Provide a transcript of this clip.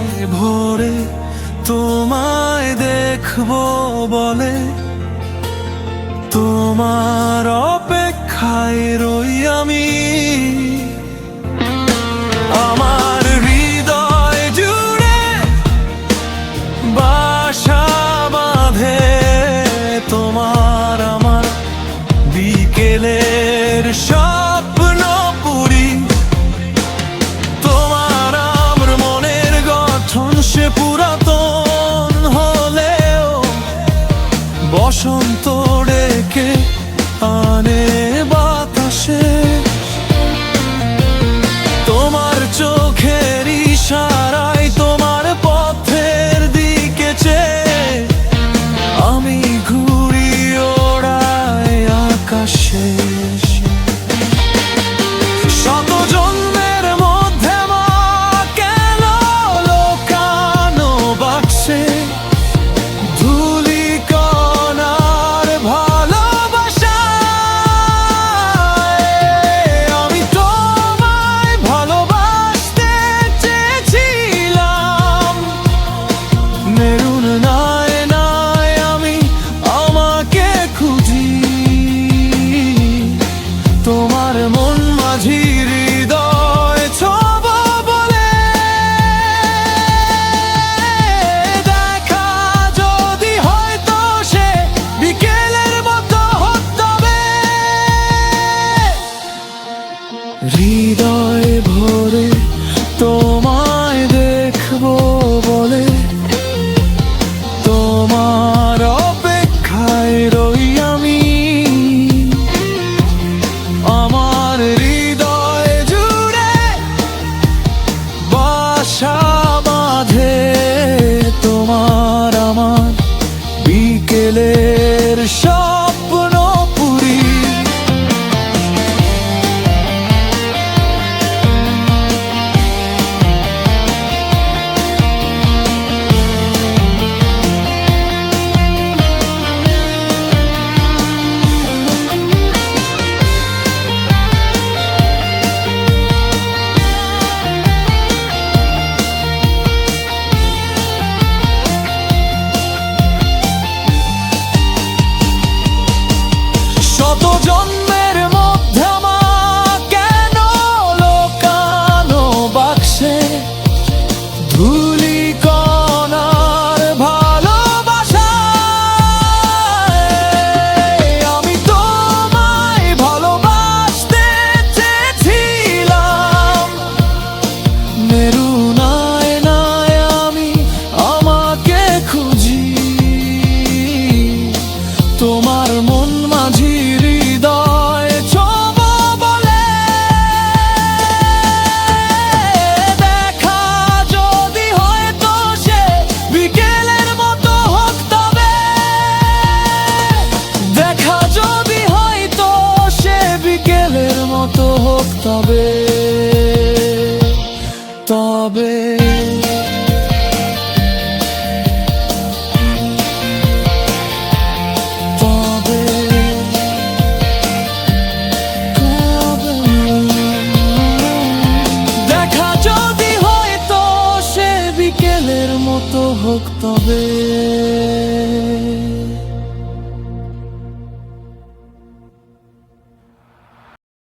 হৃদয় ভরে তোমায় দেখবো বলে, তোমার অপেক্ষায় রই আমি। আমার হৃদয় জুড়ে বাসা বাঁধে তোমার আমার বিকেলের স্বপ্ন পুরি। তোমার আমার মনের গঠন সে পুরাতন হলেও বসন্ত ডেকে আনে বাতাসে। তোমার চোখের ইশারায় তোমার পথের দিকে চেয়ে আমি ঘুরি ওড়াই আকাশে। শত জন্মের মধ্যে মা কেন লোকানো বাক্সে ধুলি কণার ভালোবাসায় আমি তোমায় ভালোবাসতে চেয়েছিলাম। মেরুন নাই নাই আমি আমাকে খুঁজি, তোমার মন মাঝি হৃদয় ছোঁব বলে। দেখা যদি হয়তো সে বিকেলের মতো হতে। হৃদয় ভরে তোমায় দেখবো বলে, তোমার অপেক্ষায় রই আমি। আমার হৃদয় জুড়ে বাসা বাঁধে তোমার আমার বিকেলের স্বপ্ন পুরি। শত জন্মের মধ্যে মা কেন লোকানো বাক্সে ধুলি কণার ভালোবাসায় আমি তোমায় ভালোবাসতে চেয়েছিলাম। মেরু নাই নাই আমি আমাকে খুঁজি, তোমার মন মাঝি হৃদয় ছোঁব বলে। দেখা যদি হয়তো সে বিকেলের মতো হোক তবে। দেখা যদি হয়তো সে বিকেলের মতো হোক তবে তবে। দেখা যদি হয়তো সে বিকেলের মতো হোক তবে।